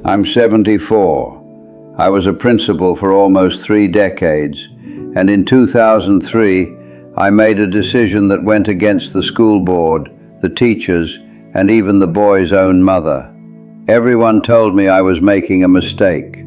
I'm 74. I was a principal for almost 3 decades, and in 2003, I made a decision that went against the school board, the teachers, and even the boy's own mother. Everyone told me I was making a mistake.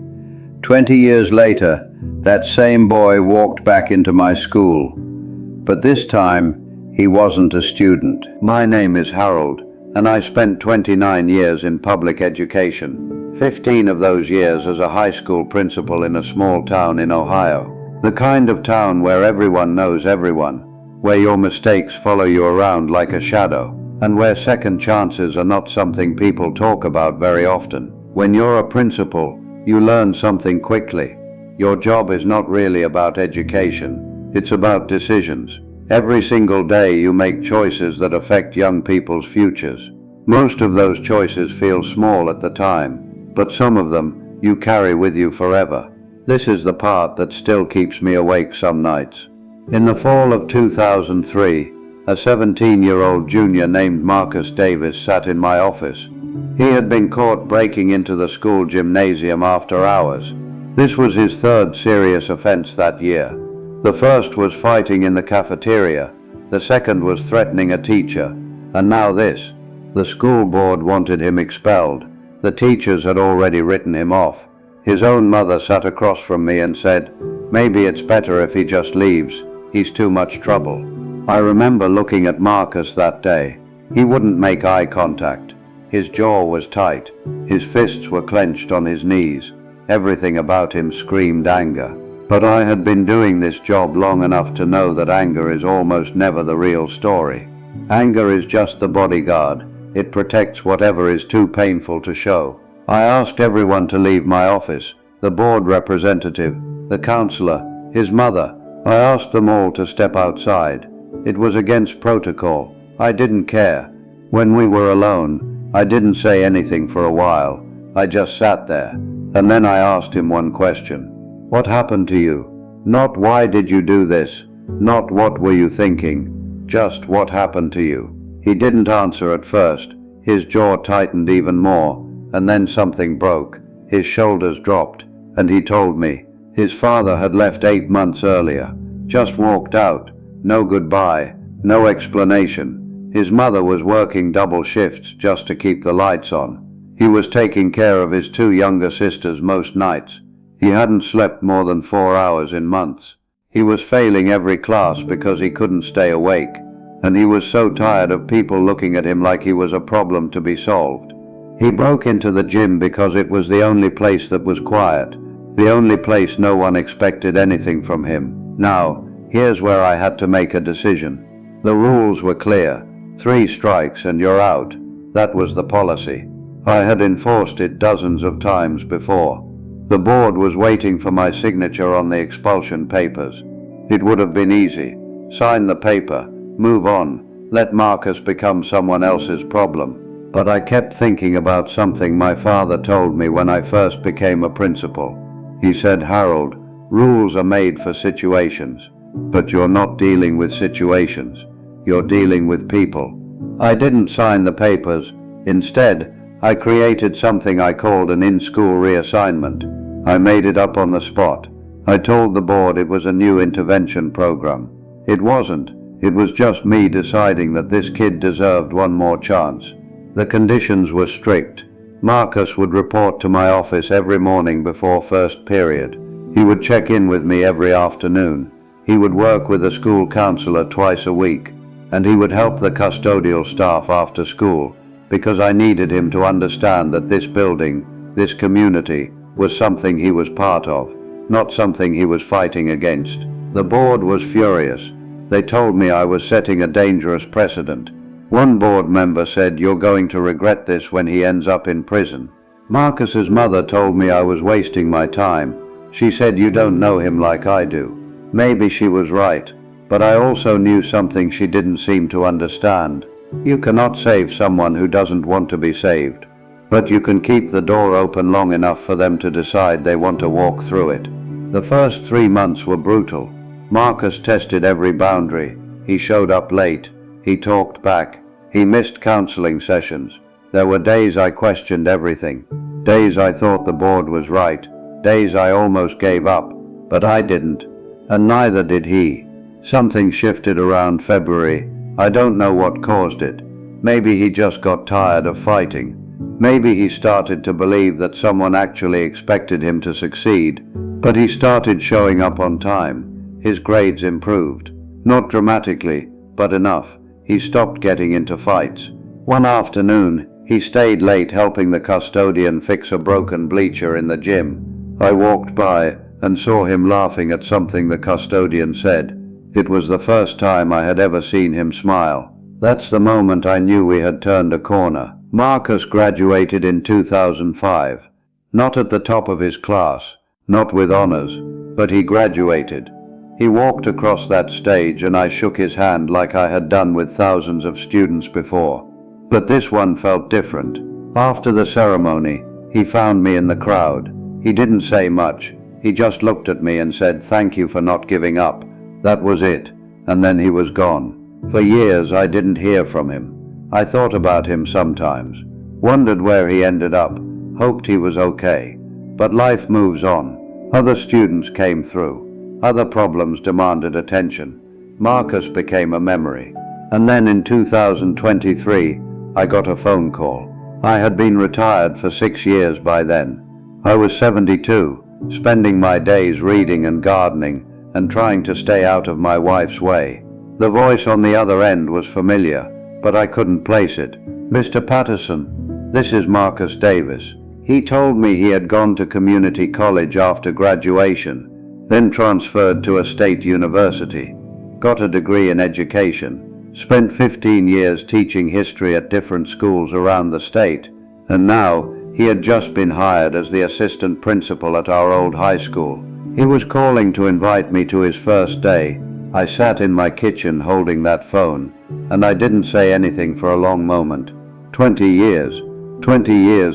20 years later, that same boy walked back into my school. But this time, he wasn't a student. My name is Harold, and I spent 29 years in public education. 15 of those years as a high school principal in a small town in Ohio. The kind of town where everyone knows everyone, where your mistakes follow you around like a shadow, and where second chances are not something people talk about very often. When you're a principal, you learn something quickly. Your job is not really about education, it's about decisions. Every single day you make choices that affect young people's futures. Most of those choices feel small at the time, but some of them you carry with you forever. This is the part that still keeps me awake some nights. In the fall of 2003, a 17-year-old junior named Marcus Davis sat in my office. He had been caught breaking into the school gymnasium after hours. This was his third serious offense that year. The first was fighting in the cafeteria, the second was threatening a teacher, and now this. The school board wanted him expelled. The teachers had already written him off. His own mother sat across from me and said, "Maybe it's better if he just leaves. He's too much trouble." I remember looking at Marcus that day. He wouldn't make eye contact. His jaw was tight. His fists were clenched on his knees. Everything about him screamed anger. But I had been doing this job long enough to know that anger is almost never the real story. Anger is just the bodyguard. It protects whatever is too painful to show. I asked everyone to leave my office, the board representative, the counselor, his mother. I asked them all to step outside. It was against protocol. I didn't care. When we were alone, I didn't say anything for a while. I just sat there. And then I asked him one question. "What happened to you?" Not "why did you do this?" Not "what were you thinking?" Just "what happened to you?" He didn't answer at first. His jaw tightened even more, and then something broke. His shoulders dropped, and he told me. His father had left 8 months earlier. Just walked out. No goodbye. No explanation. His mother was working double shifts just to keep the lights on. He was taking care of his 2 younger sisters most nights. He hadn't slept more than 4 hours in months. He was failing every class because he couldn't stay awake. And he was so tired of people looking at him like he was a problem to be solved. He broke into the gym because it was the only place that was quiet. The only place no one expected anything from him. Now, here's where I had to make a decision. The rules were clear. 3 strikes and you're out. That was the policy. I had enforced it dozens of times before. The board was waiting for my signature on the expulsion papers. It would have been easy. Sign the paper, move on, let Marcus become someone else's problem. But I kept thinking about something my father told me when I first became a principal. He said, "Harold, rules are made for situations, but you're not dealing with situations. You're dealing with people." I didn't sign the papers. Instead, I created something I called an in-school reassignment. I made it up on the spot. I told the board it was a new intervention program. It wasn't. It was just me deciding that this kid deserved one more chance. The conditions were strict. Marcus would report to my office every morning before first period. He would check in with me every afternoon. He would work with a school counselor twice a week, and he would help the custodial staff after school, because I needed him to understand that this building, this community, was something he was part of, not something he was fighting against. The board was furious. They told me I was setting a dangerous precedent. One board member said, "You're going to regret this when he ends up in prison." Marcus's mother told me I was wasting my time. She said, "You don't know him like I do." Maybe she was right, but I also knew something she didn't seem to understand. You cannot save someone who doesn't want to be saved, but you can keep the door open long enough for them to decide they want to walk through it. The first 3 months were brutal. Marcus tested every boundary. He showed up late. He talked back. He missed counseling sessions. There were days I questioned everything. Days I thought the board was right. Days I almost gave up. But I didn't. And neither did he. Something shifted around February. I don't know what caused it. Maybe he just got tired of fighting. Maybe he started to believe that someone actually expected him to succeed. But he started showing up on time. His grades improved. Not dramatically, but enough. He stopped getting into fights. One afternoon, he stayed late helping the custodian fix a broken bleacher in the gym. I walked by and saw him laughing at something the custodian said. It was the first time I had ever seen him smile. That's the moment I knew we had turned a corner. Marcus graduated in 2005. Not at the top of his class, not with honors, but he graduated. He walked across that stage and I shook his hand like I had done with thousands of students before. But this one felt different. After the ceremony, he found me in the crowd. He didn't say much. He just looked at me and said, "Thank you for not giving up." That was it, and then he was gone. For years I didn't hear from him. I thought about him sometimes, wondered where he ended up, hoped he was okay. But life moves on. Other students came through. Other problems demanded attention. Marcus became a memory. And then in 2023, I got a phone call. I had been retired for 6 years by then. I was 72, spending my days reading and gardening and trying to stay out of my wife's way. The voice on the other end was familiar, but I couldn't place it. "Mr. Patterson, this is Marcus Davis." He told me he had gone to community college after graduation, then transferred to a state university, got a degree in education, spent 15 years teaching history at different schools around the state, and now he had just been hired as the assistant principal at our old high school. He was calling to invite me to his first day. I sat in my kitchen holding that phone, and I didn't say anything for a long moment. 20 years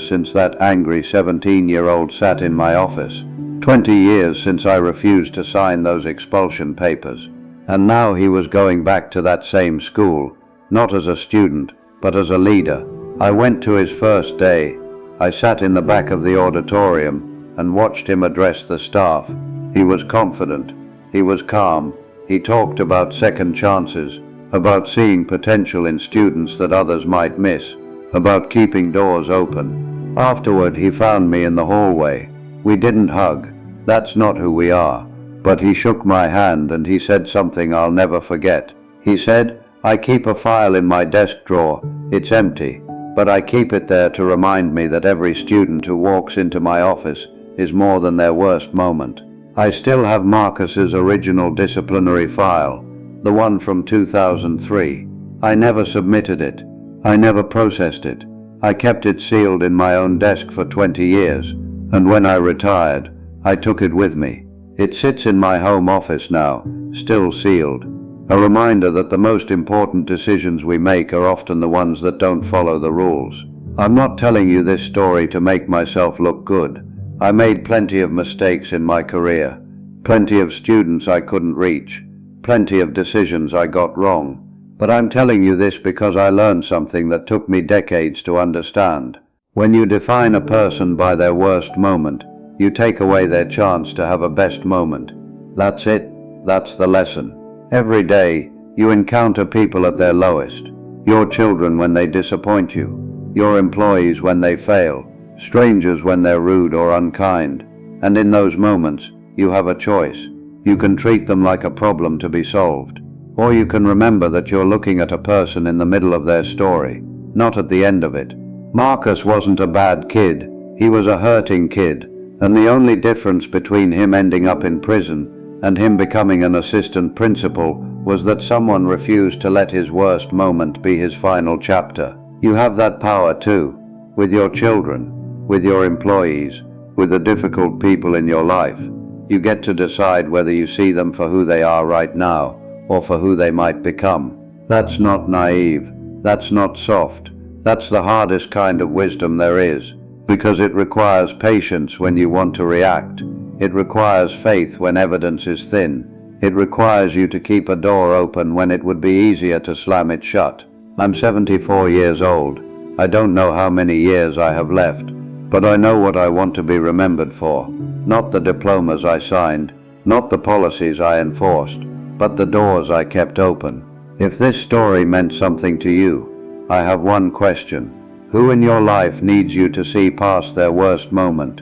since that angry 17-year-old sat in my office. 20 years since I refused to sign those expulsion papers. And now he was going back to that same school, not as a student, but as a leader. I went to his first day. I sat in the back of the auditorium and watched him address the staff. He was confident. He was calm. He talked about second chances, about seeing potential in students that others might miss, about keeping doors open. Afterward, he found me in the hallway. We didn't hug. That's not who we are. But he shook my hand and he said something I'll never forget. He said, "I keep a file in my desk drawer. It's empty, but I keep it there to remind me that every student who walks into my office is more than their worst moment." I still have Marcus's original disciplinary file, the one from 2003. I never submitted it. I never processed it. I kept it sealed in my own desk for 20 years, and when I retired, I took it with me. It sits in my home office now, still sealed. A reminder that the most important decisions we make are often the ones that don't follow the rules. I'm not telling you this story to make myself look good. I made plenty of mistakes in my career, plenty of students I couldn't reach, plenty of decisions I got wrong. But I'm telling you this because I learned something that took me decades to understand. When you define a person by their worst moment, you take away their chance to have a best moment. That's it. That's the lesson. Every day, you encounter people at their lowest. Your children when they disappoint you, your employees when they fail, strangers when they're rude or unkind, and in those moments, you have a choice. You can treat them like a problem to be solved, or you can remember that you're looking at a person in the middle of their story, not at the end of it. Marcus wasn't a bad kid, he was a hurting kid, and the only difference between him ending up in prison and him becoming an assistant principal was that someone refused to let his worst moment be his final chapter. You have that power too, with your children, with your employees, with the difficult people in your life. You get to decide whether you see them for who they are right now or for who they might become. That's not naive. That's not soft. That's the hardest kind of wisdom there is, because it requires patience when you want to react. It requires faith when evidence is thin. It requires you to keep a door open when it would be easier to slam it shut. I'm 74 years old. I don't know how many years I have left, but I know what I want to be remembered for. Not the diplomas I signed, not the policies I enforced, but the doors I kept open. If this story meant something to you, I have one question. Who in your life needs you to see past their worst moment?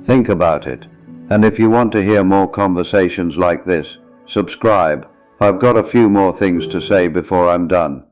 Think about it. And if you want to hear more conversations like this, subscribe. I've got a few more things to say before I'm done.